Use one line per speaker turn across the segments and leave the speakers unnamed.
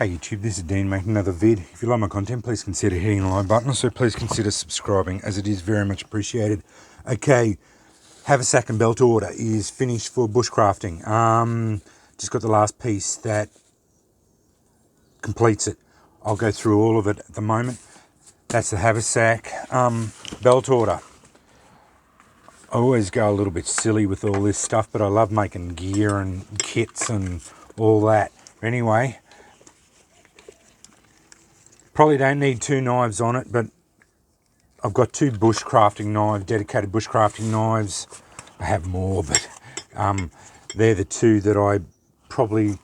Hey YouTube, this is Dean making another vid. If you like my content, please consider hitting the like button. Also, please consider subscribing, as it is very much appreciated. Okay, haversack and belt order is finished for bushcrafting. Just got the last piece that completes it. I'll go through all of it at the moment. That's the haversack belt order. I always go a little bit silly with all this stuff, but I love making gear and kits and all that. Anyway, probably don't need two knives on it, but I've got two bushcrafting knives, dedicated bushcrafting knives. I have more, but they're the two that I probably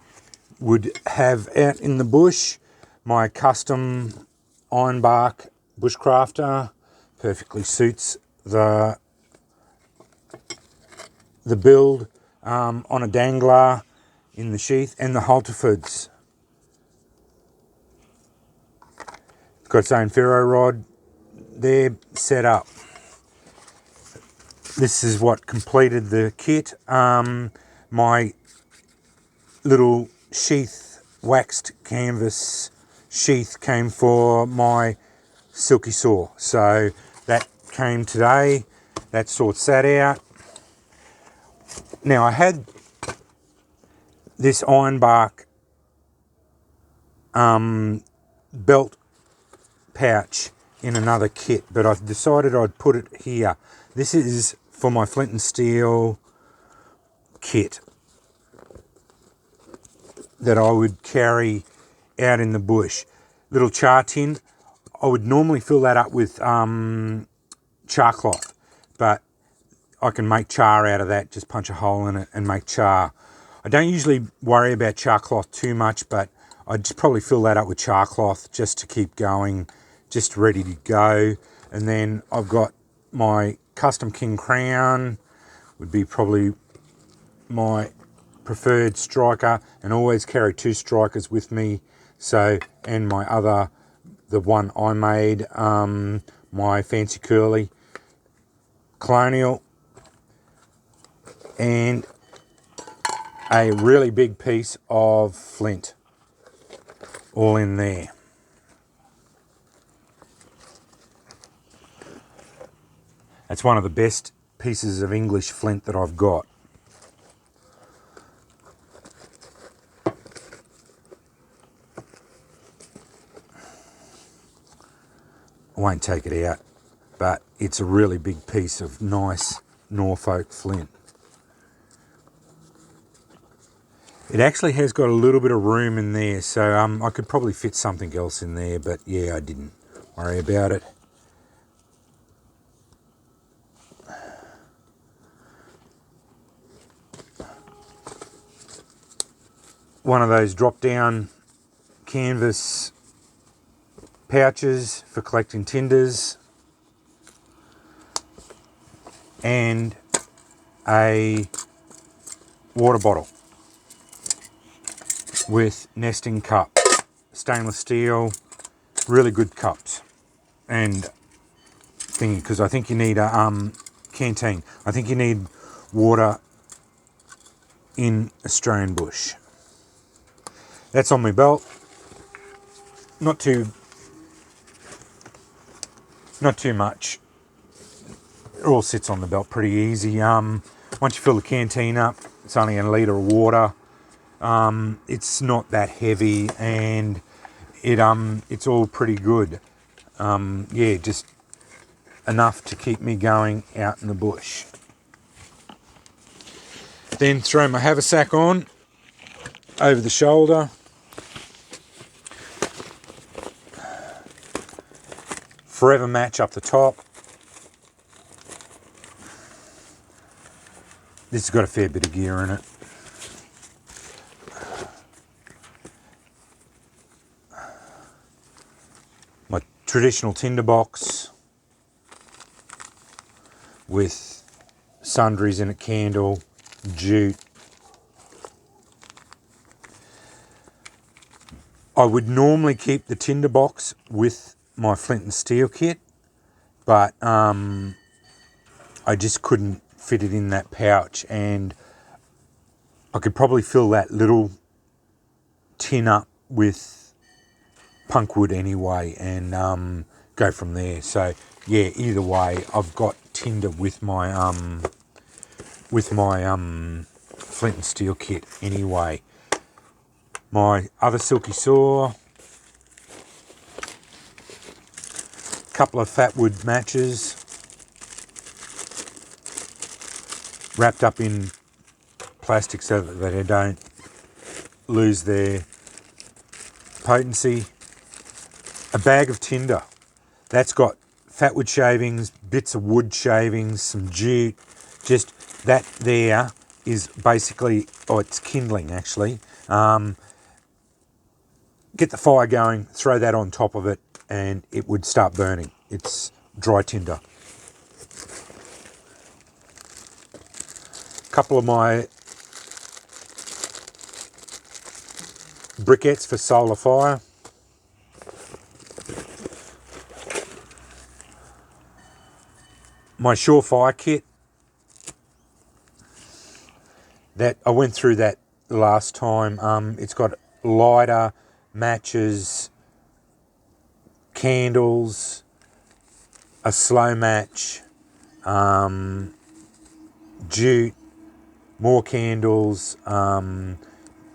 would have out in the bush. My custom ironbark bushcrafter perfectly suits the build on a dangler in the sheath, and the Halterfords. It's got its own ferro rod. They're set up. This is what completed the kit. My little sheath, waxed canvas sheath, came for my silky saw. So that came today. That sorts that out. Now I had this ironbark belt pouch in another kit, but I've decided I'd put it here. This is for my flint and steel kit that I would carry out in the bush. Little char tin. I would normally fill that up with char cloth, but I can make char out of that. Just punch a hole in it and make char. I don't usually worry about char cloth too much, but I'd just probably fill that up with char cloth just to keep going, just ready to go. And then I've got my custom king crown, would be probably my preferred striker, and always carry two strikers with me. So, and my other, the one I made, my fancy curly colonial, and a really big piece of flint, all in there. That's one of the best pieces of English flint that I've got. I won't take it out, but it's a really big piece of nice Norfolk flint. It actually has got a little bit of room in there, so I could probably fit something else in there, but yeah, I didn't worry about it. One of those drop-down canvas pouches for collecting tinders, and a water bottle with nesting cup, stainless steel, really good cups, and thingy, because I think you need a canteen. I think you need water in Australian bush. That's on my belt. Not too much. It all sits on the belt pretty easy. Once you fill the canteen up, it's only a litre of water. It's not that heavy, and it's all pretty good. Yeah, just enough to keep me going out in the bush. Then throw my haversack on over the shoulder. Forever match up the top. This has got a fair bit of gear in it. My traditional tinderbox with sundries in it, candle, jute. I would normally keep the tinderbox with my flint and steel kit, but I just couldn't fit it in that pouch, and I could probably fill that little tin up with punk wood anyway, and go from there. So yeah, either way, I've got tinder with my flint and steel kit anyway. My other silky saw, couple of fat wood matches wrapped up in plastic so that they don't lose their potency. A bag of tinder that's got fat wood shavings, bits of wood shavings, some jute. Just that there is basically, oh, it's kindling actually. Get the fire going, throw that on top of it, and it would start burning. It's dry tinder. A couple of my briquettes for solar fire. My Surefire kit. That I went through that last time. It's got lighter, matches, candles, a slow match, jute, more candles,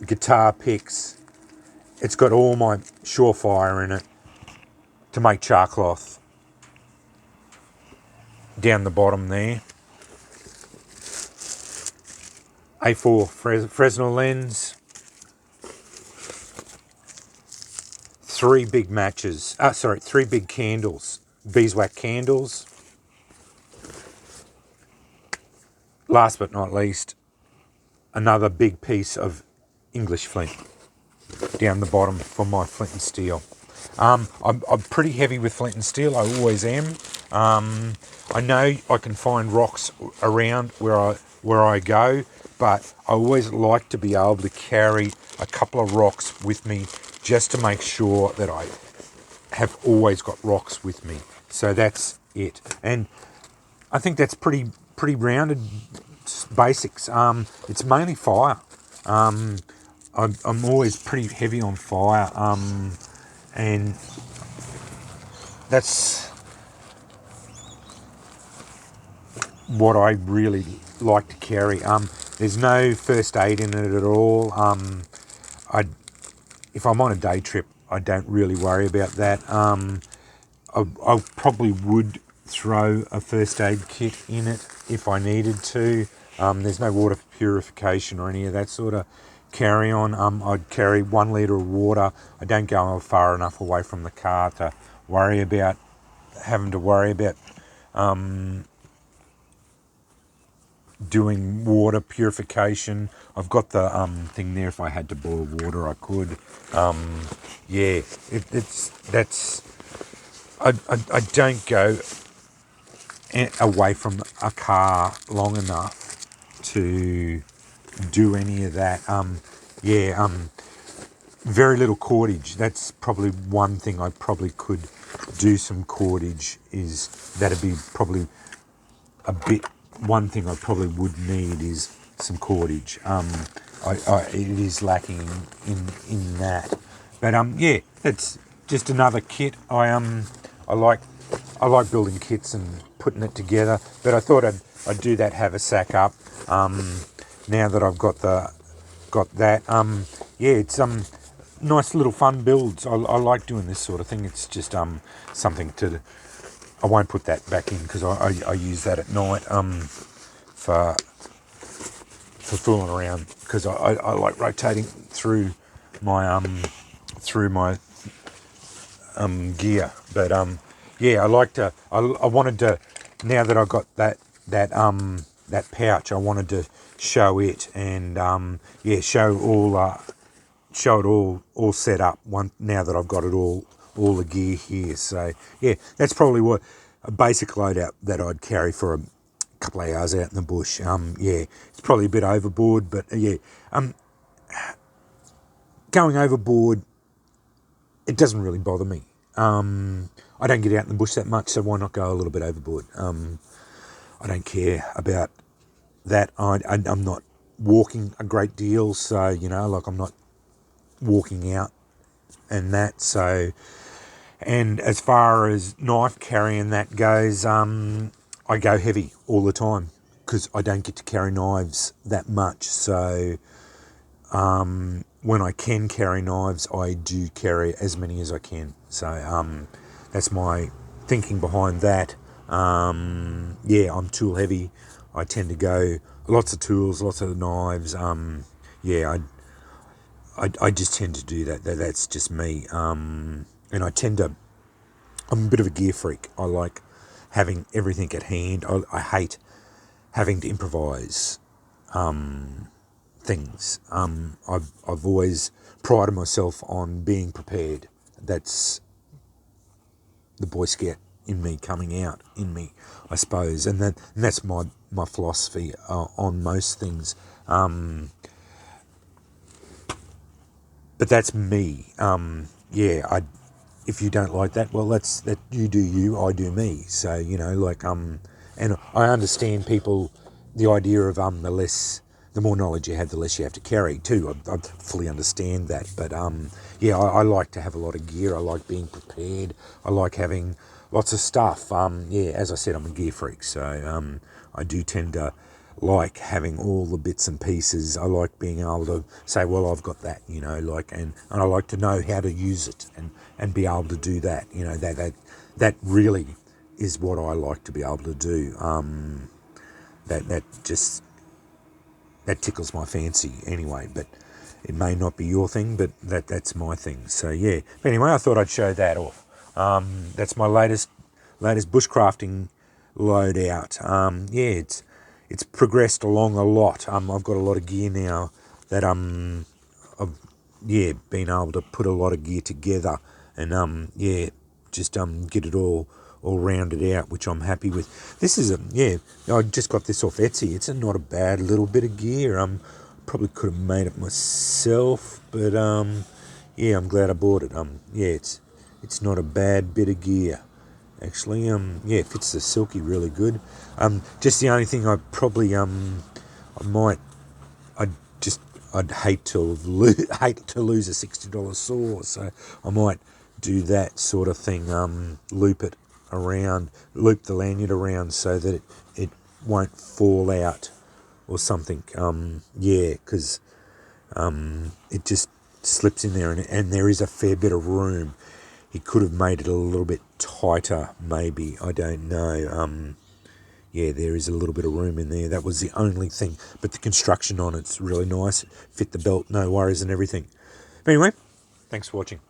guitar picks. It's got all my Surefire in it to make char cloth. Down the bottom there. A4 Fresnel lens. 3 big matches. 3 big candles. Beeswax candles. Last but not least, another big piece of English flint down the bottom for my flint and steel. I'm pretty heavy with flint and steel. I always am. I know I can find rocks around where I go, but I always like to be able to carry a couple of rocks with me just to make sure that I have always got rocks with me. So that's it. And I think that's pretty rounded basics. It's mainly fire. I'm always pretty heavy on fire, and that's what I really like to carry. There's no first aid in it at all. If I'm on a day trip, I don't really worry about that. I probably would throw a first aid kit in it if I needed to. There's no water purification or any of that sort of carry on. I'd carry 1 litre of water. I don't go far enough away from the car to worry about having to worry about doing water purification. I've got the thing there. If I had to boil water, I could. I don't go away from a car long enough to do any of that. Very little cordage. That's probably one thing I probably could do some cordage. Is that'd be probably a bit. One thing I probably would need is some cordage. It is lacking in that. But that's just another kit. I like building kits and putting it together. But I thought I'd do that haversack up. Now that I've got that. It's nice little fun builds. I like doing this sort of thing. It's just something to. I won't put that back in because I use that at night for fooling around, because I like rotating through my gear. But I like to. I wanted to, now that I got that pouch, I wanted to show it and show it all set up now that I've got it all the gear here. So that's probably what a basic loadout that I'd carry for a couple of hours out in the bush. It's probably a bit overboard, but going overboard, it doesn't really bother me. I don't get out in the bush that much, so why not go a little bit overboard? I don't care about that. I'm not walking a great deal, so I'm not walking out and that. So, and as far as knife carrying that goes, I go heavy all the time because I don't get to carry knives that much. So when I can carry knives, I do carry as many as I can. So that's my thinking behind that. Yeah, I'm tool heavy. I tend to go lots of tools, lots of knives. Yeah, I just tend to do that. That's just me. And I tend to, I'm a bit of a gear freak. I like having everything at hand. I hate having to improvise things. I've always prided myself on being prepared. That's the Boy Scout in me coming out in me, I suppose, and that's my philosophy on most things. But that's me. Yeah, if you don't like that, well, that you do you, I do me. So and I understand people, the idea of the more knowledge you have, the less you have to carry too. I fully understand that, but yeah, I like to have a lot of gear. I like being prepared. I like having lots of stuff. Yeah, as I said, I'm a gear freak, so I do tend to like having all the bits and pieces. I like being able to say, well, I've got that, and I like to know how to use it and be able to do that. That really is what I like to be able to do. That tickles my fancy anyway, but it may not be your thing, but that's my thing. So yeah. But anyway, I thought I'd show that off. That's my latest bushcrafting loadout. Yeah, it's progressed along a lot. I've got a lot of gear now that I've been able to put a lot of gear together and just get it all rounded out, which I'm happy with. This is I just got this off Etsy. It's not a bad little bit of gear. Probably could have made it myself, but yeah, I'm glad I bought it. Yeah, it's not a bad bit of gear. Actually, yeah, it fits the silky really good. Just the only thing I probably I'd just I'd hate to lose a $60 saw, so I might do that sort of thing. Loop the lanyard around so that it won't fall out or something. Yeah, because it just slips in there, and there is a fair bit of room. He could have made it a little bit tighter, maybe. I don't know. Yeah, there is a little bit of room in there. That was the only thing. But the construction on it's really nice. Fit the belt, no worries and everything. But anyway, thanks for watching.